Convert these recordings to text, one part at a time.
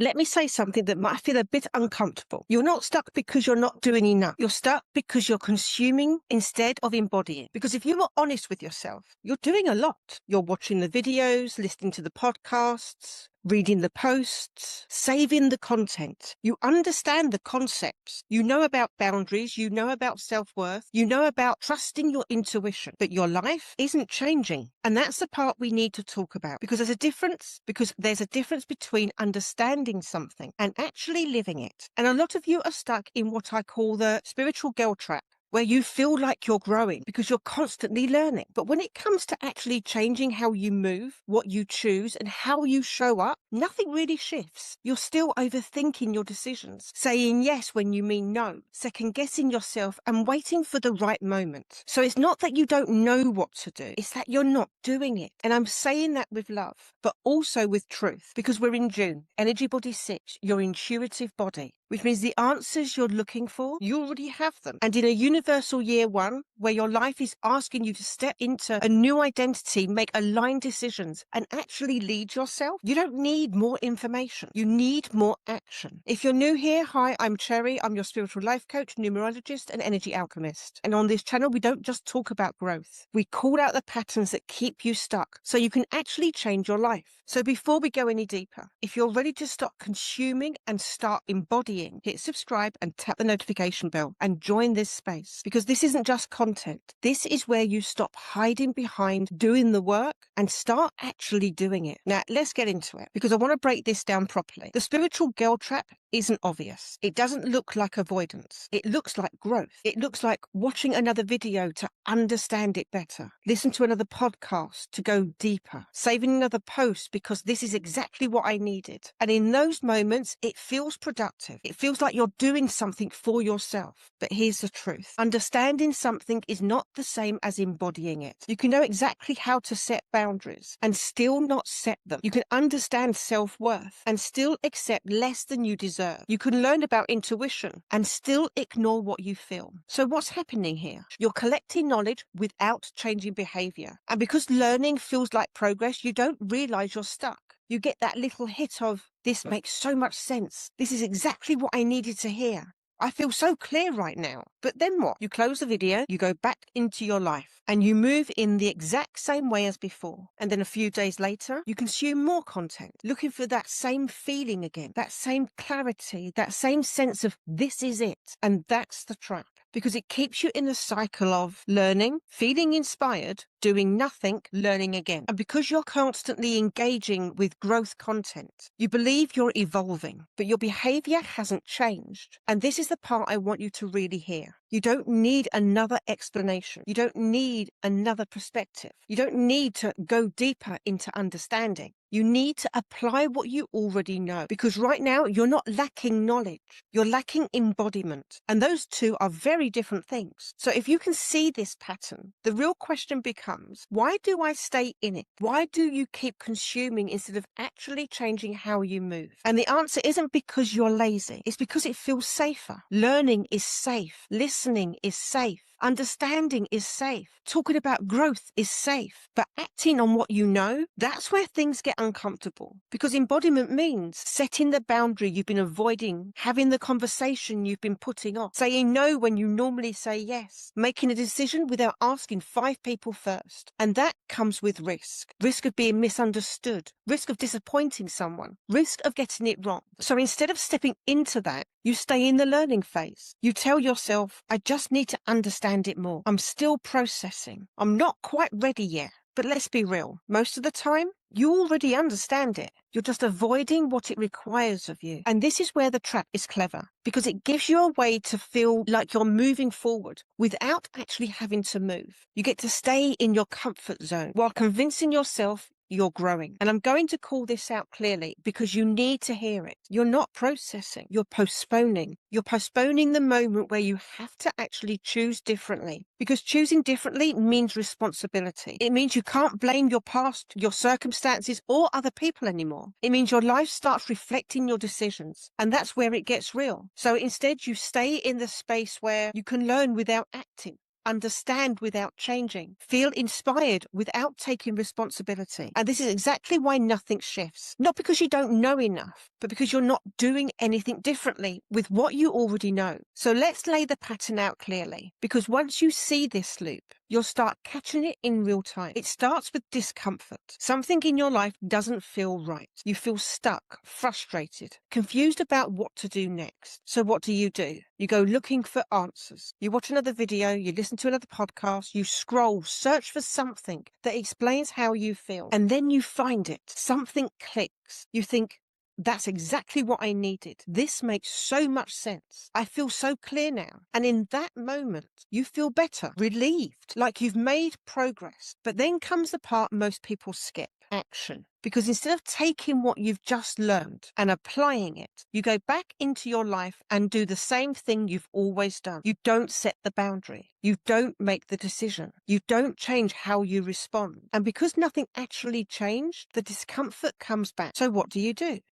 Let me say something that might feel a bit uncomfortable. You're not stuck because you're not doing enough. You're stuck because you're consuming instead of embodying. Because if you were honest with yourself, you're doing a lot. You're watching the videos, listening to the podcasts, reading the posts, saving the content. You understand the concepts. You know about boundaries. You know about self-worth. You know about trusting your intuition. But your life isn't changing. And that's the part we need to talk about. Because there's a difference between understanding something and actually living it. And a lot of you are stuck in what I call the spiritual girl trap, where you feel like you're growing because you're constantly learning. But when it comes to actually changing how you move, what you choose, and how you show up, nothing really shifts. You're still overthinking your decisions, saying yes when you mean no, second-guessing yourself and waiting for the right moment. So it's not that you don't know what to do, it's that you're not doing it. And I'm saying that with love, but also with truth, because we're in June, Energy Body 6, your intuitive body, which means the answers you're looking for, you already have them. And in a universal year one, where your life is asking you to step into a new identity, make aligned decisions, and actually lead yourself, you don't need more information. You need more action. If you're new here, hi, I'm Cherry. I'm your spiritual life coach, numerologist, and energy alchemist. And on this channel, we don't just talk about growth. We call out the patterns that keep you stuck so you can actually change your life. So before we go any deeper, if you're ready to stop consuming and start embodying, hit subscribe and tap the notification bell and join this space, because this isn't just content. This is where you stop hiding behind doing the work and start actually doing it. Now, let's get into it, because I want to break this down properly. The spiritual girl trap isn't obvious. It doesn't look like avoidance. It looks like growth. It looks like watching another video to understand it better. Listen to another podcast to go deeper. Saving another post because this is exactly what I needed. And in those moments, it feels productive. It feels like you're doing something for yourself. But here's the truth. Understanding something is not the same as embodying it. You can know exactly how to set boundaries and still not set them. You can understand self-worth and still accept less than you deserve. You can learn about intuition and still ignore what you feel. So what's happening here? You're collecting knowledge without changing behavior. And because learning feels like progress, you don't realize you're stuck. You get that little hit of, this makes so much sense. This is exactly what I needed to hear. I feel so clear right now. But then what? You close the video, you go back into your life, and you move in the exact same way as before. And then a few days later, you consume more content, looking for that same feeling again, that same clarity, that same sense of this is it. And that's the trap, because it keeps you in the cycle of learning, feeling inspired, doing nothing, learning again. And because you're constantly engaging with growth content, you believe you're evolving, but your behavior hasn't changed. And this is the part I want you to really hear. You don't need another explanation. You don't need another perspective. You don't need to go deeper into understanding. You need to apply what you already know, because right now you're not lacking knowledge. You're lacking embodiment. And those two are very different things. So if you can see this pattern, the real question becomes, why do I stay in it? Why do you keep consuming instead of actually changing how you move? And the answer isn't because you're lazy. It's because it feels safer. Learning is safe. Listening is safe. Understanding is safe. Talking about growth is safe. But acting on what you know, that's where things get uncomfortable. Because embodiment means setting the boundary you've been avoiding, having the conversation you've been putting off, saying no when you normally say yes, making a decision without asking 5 people first. And that comes with risk. Risk of being misunderstood, risk of disappointing someone, risk of getting it wrong. So instead of stepping into that, you stay in the learning phase. You tell yourself, I just need to understand it more. I'm still processing. I'm not quite ready yet. But let's be real. Most of the time, you already understand it. You're just avoiding what it requires of you. And this is where the trap is clever, because it gives you a way to feel like you're moving forward without actually having to move. You get to stay in your comfort zone while convincing yourself you're growing. And I'm going to call this out clearly because you need to hear it. You're not processing, you're postponing. You're postponing the moment where you have to actually choose differently, because choosing differently means responsibility. It means you can't blame your past, your circumstances, or other people anymore. It means your life starts reflecting your decisions, and that's where it gets real. So instead, you stay in the space where you can learn without acting. understand without changing, feel inspired without taking responsibility. And this is exactly why nothing shifts. Not because you don't know enough, but because you're not doing anything differently with what you already know. So let's lay the pattern out clearly, because once you see this loop, you'll start catching it in real time. It starts with discomfort. Something in your life doesn't feel right. You feel stuck, frustrated, confused about what to do next. So what do? You go looking for answers. You watch another video, you listen to another podcast, you scroll, search for something that explains how you feel, and then you find it. Something clicks. You think, that's exactly what I needed. This makes so much sense. I feel so clear now. And in that moment, you feel better, relieved, like you've made progress. But then comes the part most people skip: action. Because instead of taking what you've just learned and applying it, you go back into your life and do the same thing you've always done. You don't set the boundary. You don't make the decision. You don't change how you respond. And because nothing actually changed, the discomfort comes back. So what do?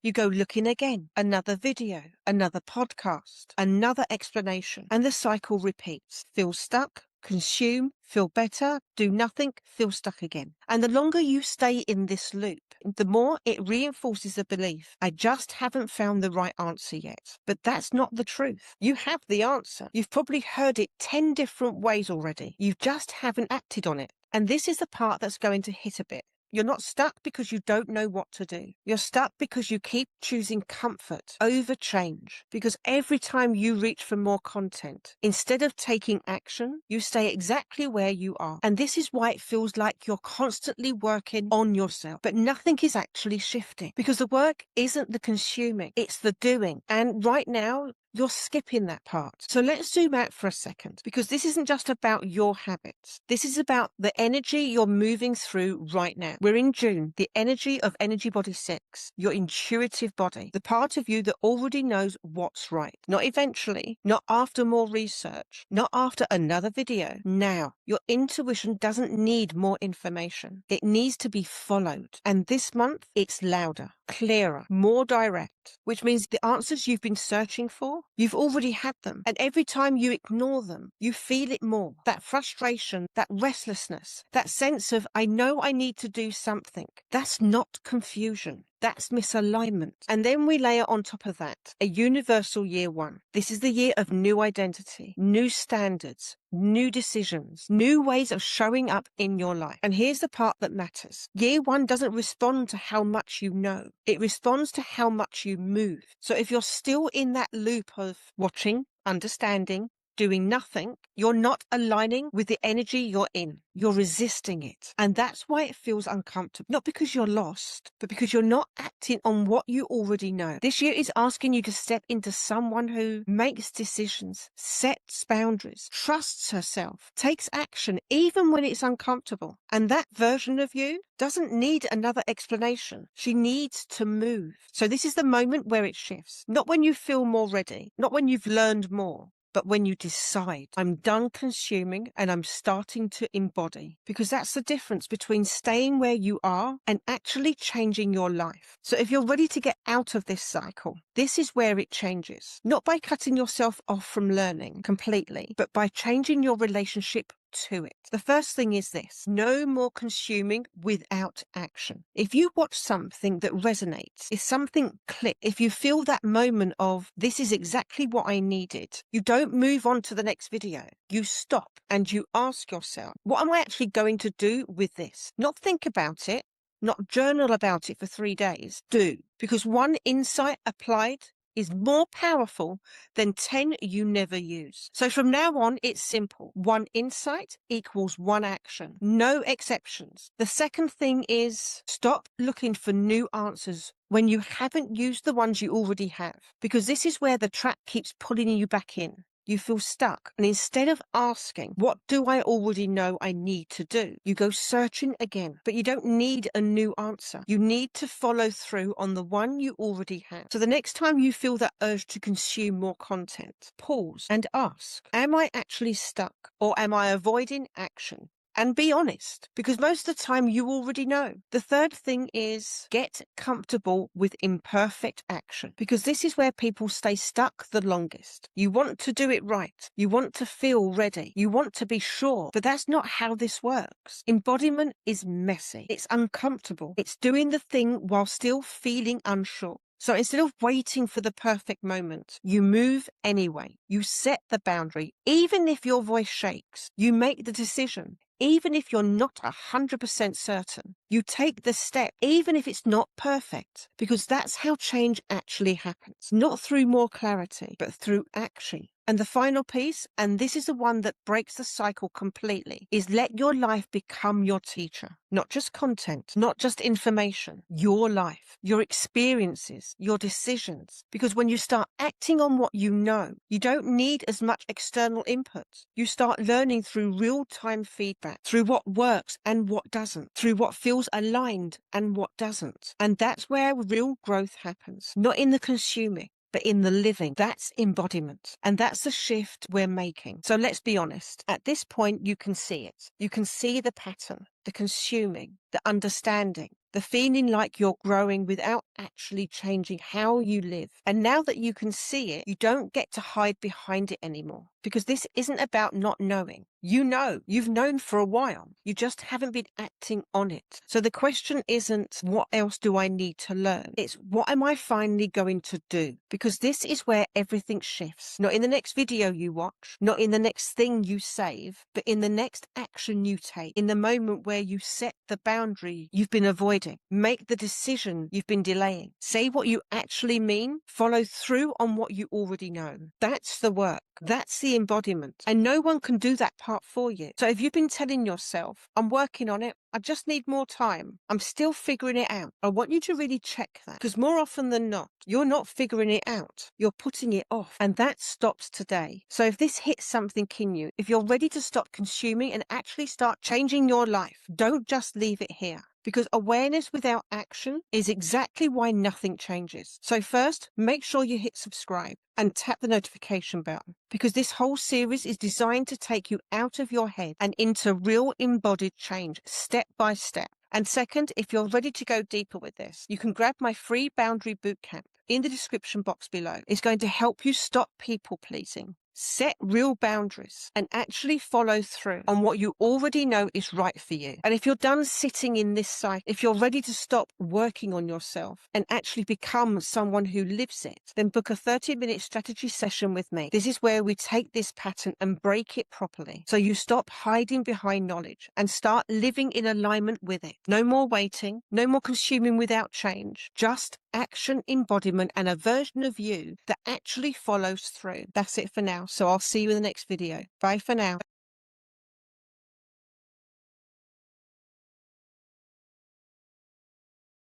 You go looking again, another video, another podcast, another explanation, and the cycle repeats. Feel stuck, consume, feel better, do nothing, feel stuck again. And the longer you stay in this loop, the more it reinforces the belief, I just haven't found the right answer yet. But that's not the truth. You have the answer. You've probably heard it 10 different ways already. You just haven't acted on it. And this is the part that's going to hit a bit. You're not stuck because you don't know what to do. You're stuck because you keep choosing comfort over change. Because every time you reach for more content, instead of taking action, you stay exactly where you are. And this is why it feels like you're constantly working on yourself, but nothing is actually shifting. Because the work isn't the consuming, it's the doing. And right now, you're skipping that part. So let's zoom out for a second, because this isn't just about your habits. This is about the energy you're moving through right now. We're in June, the energy of Energy Body 6, your intuitive body, the part of you that already knows what's right. Not eventually, not after more research, not after another video. Now, your intuition doesn't need more information. It needs to be followed. And this month, it's louder, clearer, more direct, which means the answers you've been searching for, you've already had them. And every time you ignore them, you feel it more. That frustration, that restlessness, that sense of, I know I need to do something. That's not confusion. That's misalignment. And then we layer on top of that a universal year one. This is the year of new identity, new standards, new decisions, new ways of showing up in your life. And here's the part that matters. Year one doesn't respond to how much you know. It responds to how much you move. So if you're still in that loop of watching, understanding, doing nothing, you're not aligning with the energy you're in. You're resisting it. And that's why it feels uncomfortable. Not because you're lost, but because you're not acting on what you already know. This year is asking you to step into someone who makes decisions, sets boundaries, trusts herself, takes action, even when it's uncomfortable. And that version of you doesn't need another explanation. She needs to move. So this is the moment where it shifts. Not when you feel more ready, not when you've learned more, but when you decide, I'm done consuming and I'm starting to embody. Because that's the difference between staying where you are and actually changing your life. So if you're ready to get out of this cycle, this is where it changes. Not by cutting yourself off from learning completely, but by changing your relationship to it. The first thing is this: no more consuming without action. If you watch something that resonates, if something clicks, if you feel that moment of, this is exactly what I needed, you don't move on to the next video. You stop and you ask yourself, what am I actually going to do with this? Not think about it, not journal about it for 3 days. Do. Because one insight applied is more powerful than 10 you never use. So from now on, it's simple. One insight equals one action. No exceptions. The second thing is, stop looking for new answers when you haven't used the ones you already have, because this is where the trap keeps pulling you back in. You feel stuck. And instead of asking, what do I already know I need to do? You go searching again, but you don't need a new answer. You need to follow through on the one you already have. So the next time you feel that urge to consume more content, pause and ask, am I actually stuck, or am I avoiding action? and be honest, because most of the time you already know. The third thing is get comfortable with imperfect action, because this is where people stay stuck the longest. You want to do it right. You want to feel ready. You want to be sure, but that's not how this works. Embodiment is messy. It's uncomfortable. It's doing the thing while still feeling unsure. So instead of waiting for the perfect moment, you move anyway. You set the boundary. Even if your voice shakes, you make the decision. Even if you're not 100% certain, you take the step, even if it's not perfect, because that's how change actually happens. Not through more clarity, but through action. And the final piece, and this is the one that breaks the cycle completely, is let your life become your teacher. Not just content, not just information, your life, your experiences, your decisions. Because when you start acting on what you know, you don't need as much external input. You start learning through real-time feedback, through what works and what doesn't, through what feels aligned and what doesn't. And that's where real growth happens, not in the consuming, but in the living. That's embodiment. And that's the shift we're making. So let's be honest. At this point, you can see it. You can see the pattern, the consuming, the understanding, the feeling like you're growing without actually changing how you live. And now that you can see it, you don't get to hide behind it anymore, because this isn't about not knowing. You know, you've known for a while. You just haven't been acting on it. So the question isn't, what else do I need to learn? It's, what am I finally going to do? Because this is where everything shifts. Not in the next video you watch, not in the next thing you save, but in the next action you take, in the moment where you set the boundary you've been avoiding, make the decision you've been delaying, say what you actually mean, follow through on what you already know. That's the work. That's the embodiment. And no one can do that part for you. So if you've been telling yourself, I'm working on it, I just need more time, I'm still figuring it out, I want you to really check that. Because more often than not, you're not figuring it out. You're putting it off. And that stops today. So if this hits something in you, if you're ready to stop consuming and actually start changing your life, don't just leave it here. Because awareness without action is exactly why nothing changes. So first, make sure you hit subscribe and tap the notification bell, because this whole series is designed to take you out of your head and into real embodied change, step by step. And second, if you're ready to go deeper with this, you can grab my free boundary bootcamp in the description box below. It's going to help you stop people pleasing, set real boundaries, and actually follow through on what you already know is right for you. And if you're done sitting in this cycle, if you're ready to stop working on yourself and actually become someone who lives it, then book a 30-minute strategy session with me. This is where we take this pattern and break it properly, so you stop hiding behind knowledge and start living in alignment with it. No more waiting, no more consuming without change, just action, embodiment, and a version of you that actually follows through. That's it for now. So I'll see you in the next video. Bye for now.